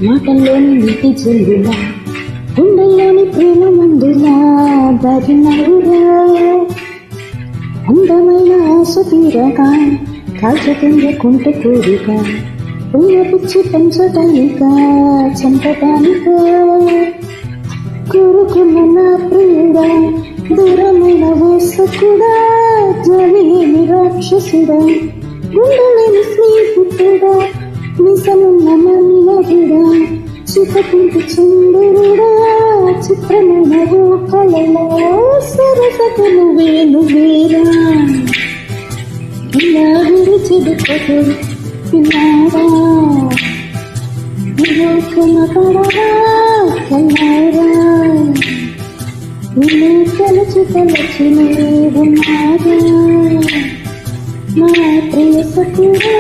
మాటల్లోని నీటి చెల్లులా గుండెల్లోని ప్రేమ మందులా దాగినవురా అందమైన ఆశ తీరగా కాల్చుకుంద కుంట కోరిక పుయ్య పిచ్చి పెంచటానిక చంపటానిక కోరుకున్న నా ప్రియుడా దూరమైన వేసకుడా జవిలేని రాక్షసుడా గుండెలేని స్నేహితుడా నిజమున్న నన్నగుడా చితకుంటి చంద్రుడా చిత్రమైన రూపలలో సరసకు నువ్వేరా ఇలా విరిచిడుకకు పిల్లారా కనపడరా కల్లారా నిన్ను తలచి తలచి ఉన్నారా నా ప్రియ సఖుడా.